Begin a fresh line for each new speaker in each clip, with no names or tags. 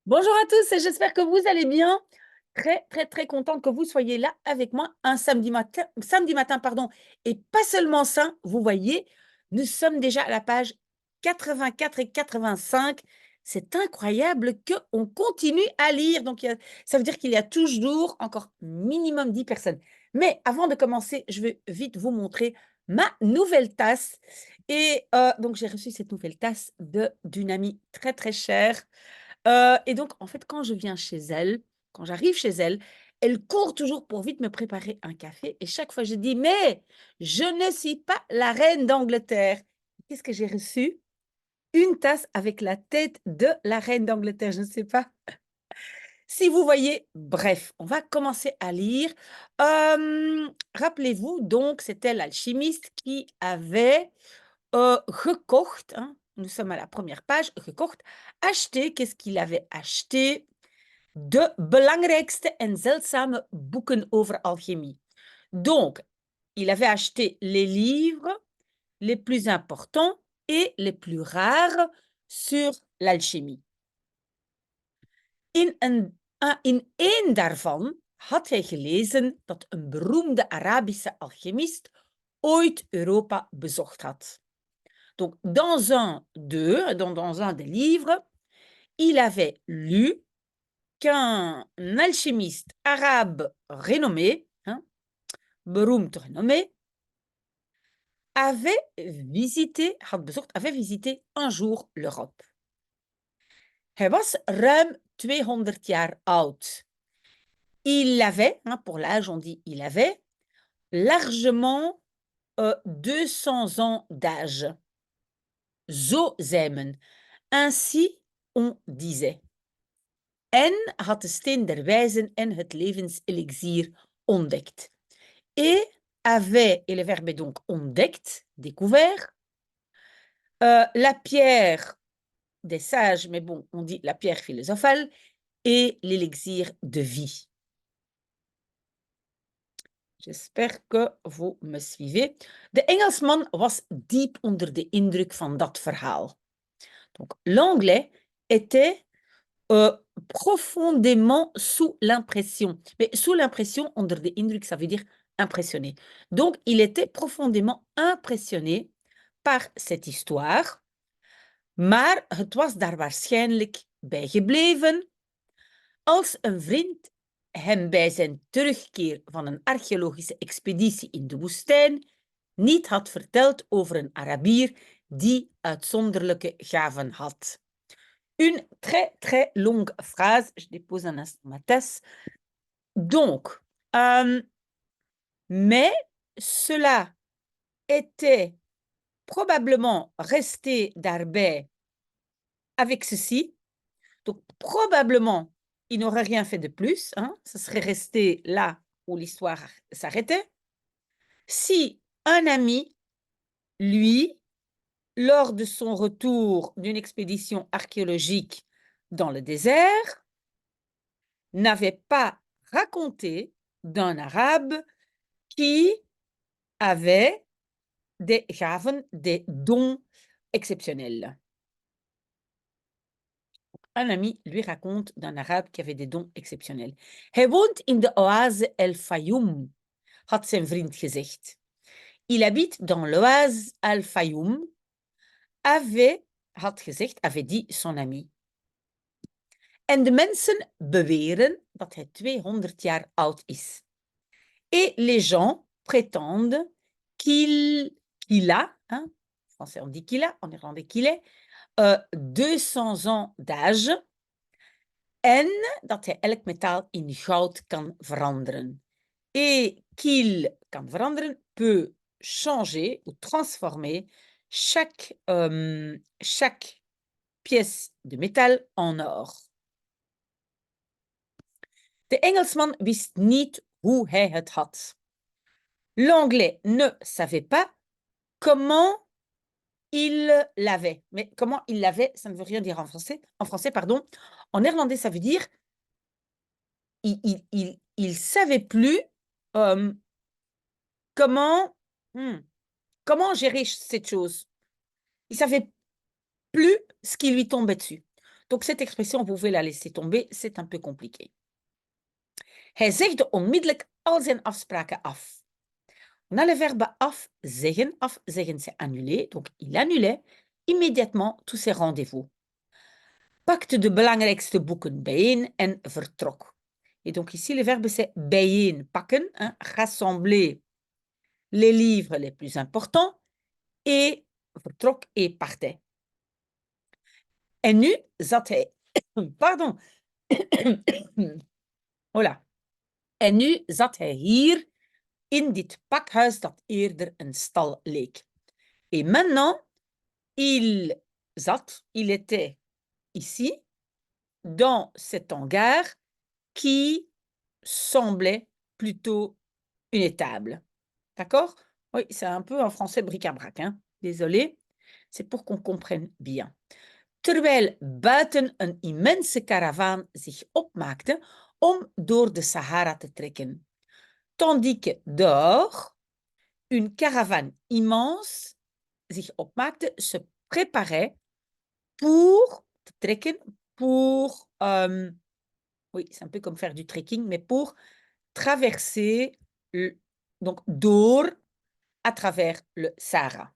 Bonjour à tous et j'espère que vous allez bien. Très contente que vous soyez là avec moi un samedi matin, pardon. Et pas seulement ça, vous voyez, nous sommes déjà à la page 84 et 85. C'est incroyable qu'on continue à lire. Donc, ça veut dire qu'il y a toujours encore minimum 10 personnes. Mais avant de commencer, je vais vite vous montrer ma nouvelle tasse. Et donc, j'ai reçu cette nouvelle tasse d'une amie très chère. Et donc, en fait, quand je viens chez elle, quand j'arrive chez elle, elle court toujours pour vite me préparer un café et chaque fois je dis: «Mais je ne suis pas la reine d'Angleterre». Qu'est-ce que j'ai reçu? Une tasse avec la tête de la reine d'Angleterre, je ne sais pas si vous voyez? Bref, on va commencer à lire. Rappelez-vous donc, c'était l'alchimiste qui avait, gekocht, hein, nous sommes à la première page, gekocht, acheté, qu'est-ce qu'il avait acheté? De belangrijkste en zeldzame boeken over alchimie. Donc, il avait acheté les livres les plus importants et les plus rares sur l'alchimie. In één daarvan had hij gelezen dat een beroemde Arabische alchimist ooit Europa bezocht had. Donc, dans un des livres, il avait lu qu'un alchimiste arabe renommé, hein, beroemd renommé, avait visité un jour l'Europe. Hij was ruim 200 jaar oud. Il avait, hein, pour l'âge on dit il avait, largement 200 ans d'âge. Zo zei men. Ainsi on disait. En had de steen der wijzen en het levenselixier ontdekt. Et avait, et le verbe est donc ontdekt, découvert, la pierre des sages, mais bon, on dit la pierre philosophale, et l'élixir de vie. J'espère que vous me suivez. De Engelsman was diep onder de indruk van dat verhaal. Donc, l'anglais était profondément sous l'impression. Mais sous l'impression, onder de indruk, ça veut dire impressionné. Donc, il était profondément impressionné par cette histoire, maar het was daar waarschijnlijk bij gebleven als een vriend hem bij zijn terugkeer van een archeologische expeditie in de woestijn niet had verteld over een Arabier die uitzonderlijke gaven had. Une très longue phrase. Je dépose un instant ma tasse. Donc, mais cela était probablement resté daarbij avec ceci. Donc, probablement, il n'aurait rien fait de plus, hein, ça serait resté là où l'histoire s'arrêtait. Si un ami, lui, lors de son retour d'une expédition archéologique dans le désert, n'avait pas raconté d'un Arabe qui avait des gaven, des dons exceptionnels. Un ami lui raconte d'un Arabe qui avait des dons exceptionnels. Hij woont in de oase El Fayoum, had zijn vriend gezegd. Il habite dans l'oase El Fayoum, had gezegd, avait dit son ami. En de mensen beweren dat hij 200 jaar oud is. Et les gens prétendent qu'il a, hein, en français on dit qu'il a, en néerlandais qu'il est, 200 ans d'âge en dat hij elk metaal in goud kan veranderen. Et qu'il kan veranderen peut changer ou transformer chaque pièce de métal en or. De Engelsman wist niet hoe hij het had. L'anglais ne savait pas comment il l'avait. Mais comment il l'avait, ça ne veut rien dire en français. En français, pardon. En néerlandais, ça veut dire il savait plus comment comment gérer cette chose. Il savait plus ce qui lui tombait dessus. Donc, cette expression, vous pouvez la laisser tomber, c'est un peu compliqué. Hij zegde onmiddellijk al zijn afspraken af. On a le verbe afzeggen. Afzeggen, c'est annuler. Donc, il annulait immédiatement tous ses rendez-vous. Pakte de belangrijkste boeken bijeen en vertrok. Et donc, ici, le verbe, c'est bijeen, pakken, hein, rassembler les livres les plus importants, et vertrok et partait. En nu zat hij... Pardon. Voilà. En nu zat hij hier in dit pakhuis dat eerder een stal leek. Et maintenant, il était ici, dans cet hangar qui semblait plutôt une étable. D'accord? Oui, c'est un peu en français bric-à-brac, hein? Désolé, c'est pour qu'on comprenne bien. Terwijl buiten een immense karavaan zich opmaakte om door de Sahara te trekken. Tandis que dehors, une caravane immense zich opmaakte, se préparait pour te trekken, pour, oui, c'est un peu comme faire du trekking, mais pour traverser, donc door, à travers le Sahara.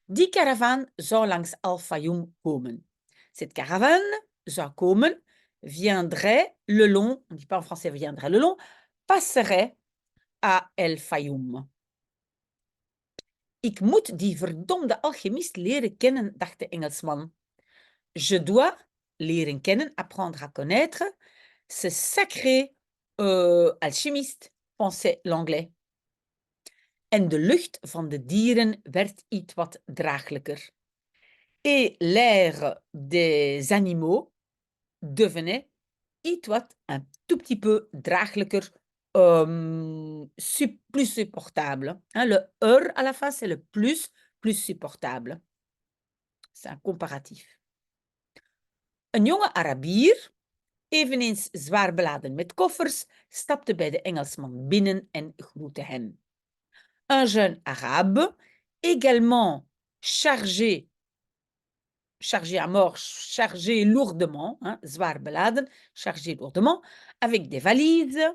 Die caravane zou langs Al-Fayoum komen. Cette caravane zou komen, viendrait le long, on ne dit pas en français viendrait le long, passerait à El Fayoum. Ik moet die verdomde alchemist leren kennen, dacht de Engelsman. Je dois leren kennen, apprendre à connaître, ce sacré alchimiste, pensait l'anglais. En de lucht van de dieren werd iets wat draaglijker. Et l'air des animaux devenait iets wat un tout petit peu draaglijker, plus supportable. Hein, le à la fin, c'est le plus supportable. C'est un comparatif. Een jonge Arabier, eveneens zwaar beladen met koffers, stapte bij de Engelsman binnen en groette hen. Un jeune arabe, également chargé à mort, chargé lourdement, hein, zwaar beladen, chargé lourdement, avec des valises.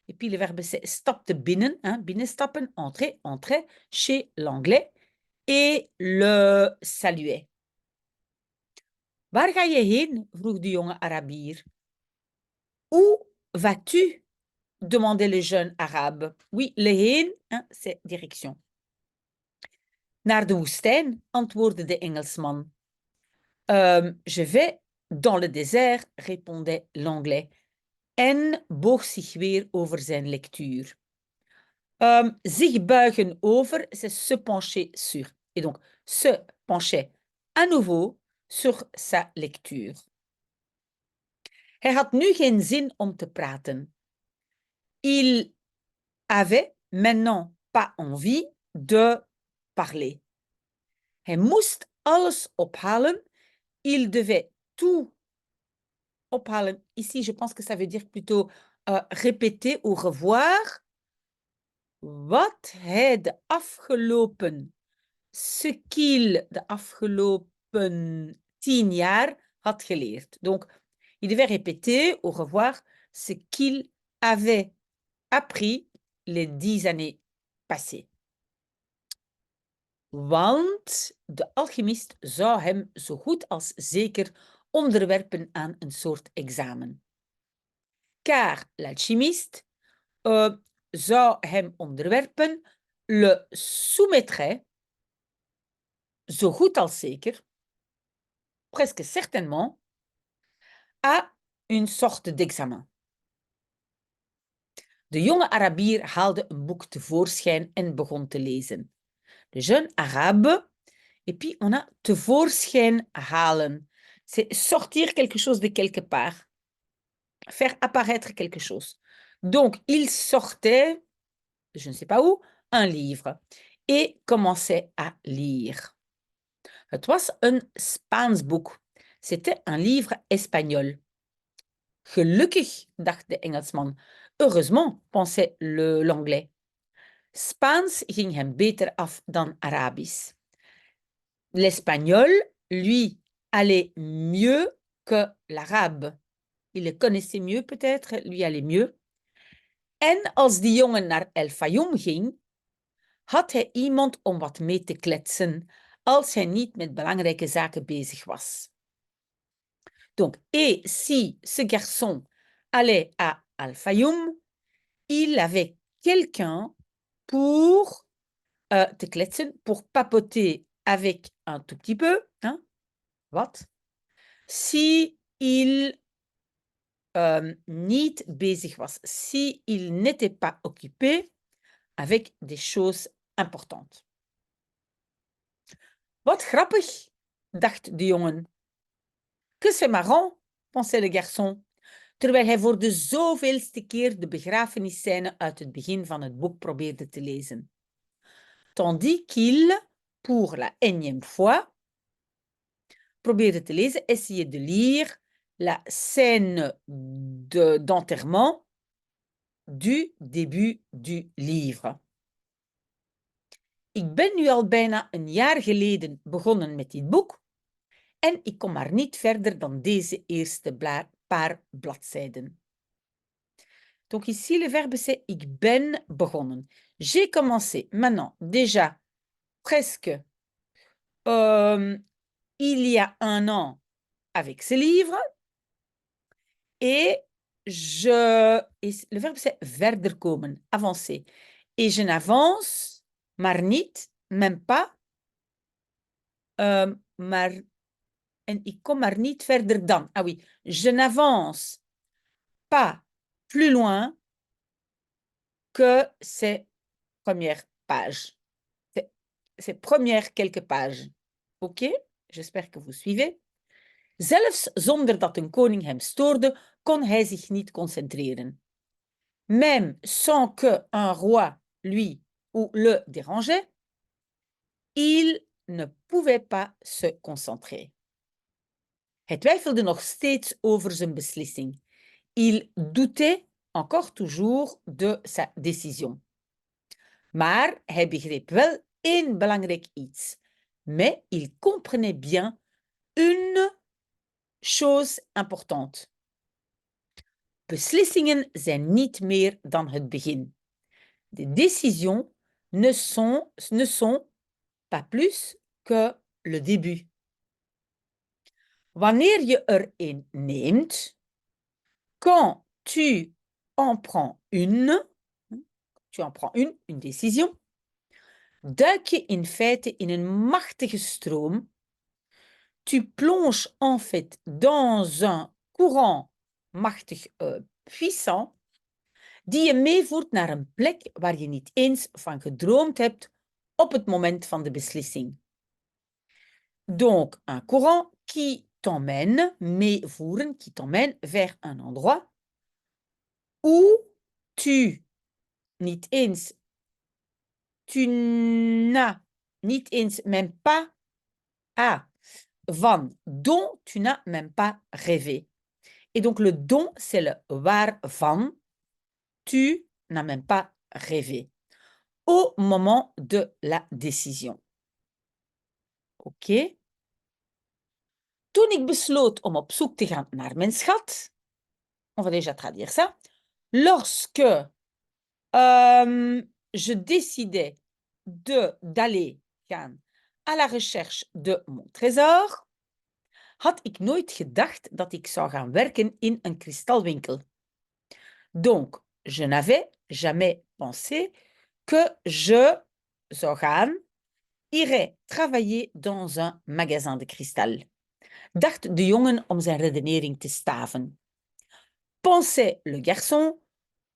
Et puis le verbe c'est stapte binnen, hein, binnenstappen, entrer chez l'anglais, et le saluait. Waar ga je heen? Vroeg de jonge Arabier. Où vas-tu? Demandait le jeune arabe. Oui, le heen, hein, c'est direction. Naar de woestijn, antwoordde de Engelsman. Je vais dans le désert, répondait l'anglais. En boog zich weer over zijn lectuur. Zich buigen over, c'est se pencher sur. Et donc, se penchait à nouveau sur sa lecture. Hij had nu geen zin om te praten. Il avait maintenant pas envie de parler. Hij moest alles ophalen. Il devait tout ophalen. Ici, je pense que ça veut dire plutôt répéter ou revoir. Wat hij de afgelopen, ce qu'il de afgelopen 10 jaar had geleerd. Donc, il devait répéter ou revoir ce qu'il avait appris les 10 années passées. Want de alchemist zou hem zo goed als zeker onderwerpen aan een soort examen. Car l'alchimiste zou hem onderwerpen, le soumettrait, zo goed als zeker, presque certainement, à une sorte d'examen. De jonge Arabier haalde een boek tevoorschijn en begon te lezen. De jeune arabe, et puis on a tevoorschijn halen. C'est sortir quelque chose de quelque part. Faire apparaître quelque chose. Donc, il sortait, je ne sais pas où, un livre et commençait à lire. Het was een Spaans boek. C'était un livre espagnol. Gelukkig, dacht de Engelsman. Heureusement, pensait l'anglais. Spaans ging hem beter af dan Arabisch. L'espagnol, lui, allait mieux que l'arabe. Il le connaissait mieux peut-être, lui allait mieux. En als die jongen naar El Fayoum ging, had hij iemand om wat mee te kletsen als hij niet met belangrijke zaken bezig was. Donc, et si ce garçon allait à Al Fayoum, il avait quelqu'un pour te kletsen, pour papoter avec un tout petit peu. Hein? Wat? Si il niet bezig was, si il n'était pas occupé avec des choses importantes. Wat grappig, dacht de jongen. Que c'est marrant, pensait le garçon, terwijl hij voor de zoveelste keer de begrafenisscène uit het begin van het boek probeerde te lezen. Tandis qu'il, pour la énième fois, probeerde te lezen, essayait de lire la scène d'enterrement du début du livre. Ik ben nu al bijna een jaar geleden begonnen met dit boek en ik kom maar niet verder dan deze eerste paar bladzijden. Donc ici, le verbe c'est ik ben begonnen. J'ai commencé maintenant déjà presque il y a un an avec ce livre et le verbe c'est verder komen, avancer. Et je n'avance, maar niet, même pas, maar, en ik kom maar niet verder dan. Ah oui, je n'avance pas plus loin que ces premières pages. Ces premières quelques pages. OK? J'espère que vous suivez. Zelfs zonder dat een koning hem stoorde, kon hij zich niet concentreren. Même sans que un roi, lui, ou le dérangeait, il ne pouvait pas se concentrer. Hij twijfelde nog steeds over zijn beslissing. Il doutait encore toujours de sa décision. Maar hij begreep wel één belangrijk iets. Mais il comprenait bien une chose importante. Beslissingen zijn niet meer dan het begin. De décisions ne sont pas plus que le début. Wanneer je er een neemt, quand tu en prends une décision, duik je in feite in een machtige stroom. Tu plonges en fait dans un courant machtig puissant die je meevoert naar een plek waar je niet eens van gedroomd hebt op het moment van de beslissing. Donc, un courant qui t'emmène, meevoeren, qui t'emmène vers un endroit où tu n'as niet eens même pas dont tu n'as même pas rêvé. Et donc, le dont, c'est le waarvan tu n'as même pas rêvé au moment de la décision. OK? Toen ik besloot om op zoek te gaan naar mijn schat, on va déjà traduire ça, lorsque je décidais d'aller gaan à la recherche de mon trésor, had ik nooit gedacht dat ik zou gaan werken in een kristalwinkel. Donc, je n'avais jamais pensé que je zou gaan, irais travailler dans un magasin de cristal. Dacht de jongen om zijn redenering te staven. Pensait le garçon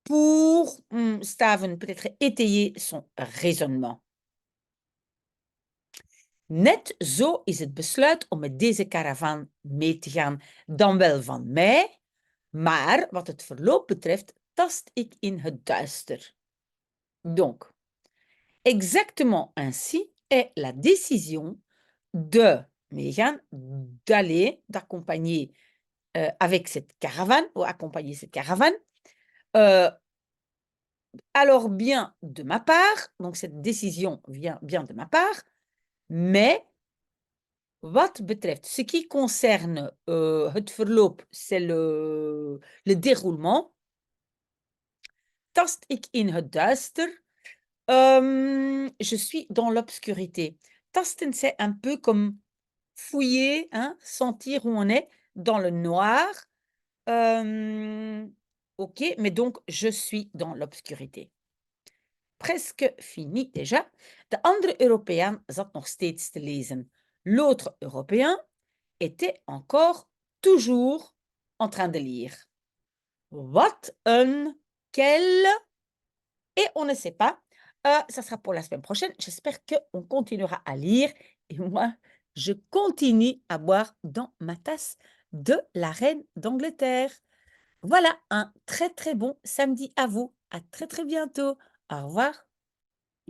pour staven, peut-être étayer son raisonnement. Net zo is het besluit om met deze caravan mee te gaan, dan wel van mij, maar wat het verloop betreft, tast ik in het duister. Donc, exactement ainsi est la décision d'aller, d'accompagner avec cette caravane, ou accompagner cette caravane, alors bien de ma part, donc cette décision vient bien de ma part, mais Wat betreft ce qui concerne, het verloop, c'est le déroulement. Tast ik in het duister? Je suis dans l'obscurité. Tasten, c'est un peu comme fouiller, hein, sentir où on est dans le noir. OK, mais donc je suis dans l'obscurité. Presque fini déjà. De andere Européen zat nog steeds te lezen. L'autre Européen était encore toujours en train de lire. Wat een, quel, et on ne sait pas. Ça sera pour la semaine prochaine. J'espère qu'on continuera à lire et moi, je continue à boire dans ma tasse de la reine d'Angleterre. Voilà, un très, très bon samedi à vous. À très, très bientôt. Au revoir.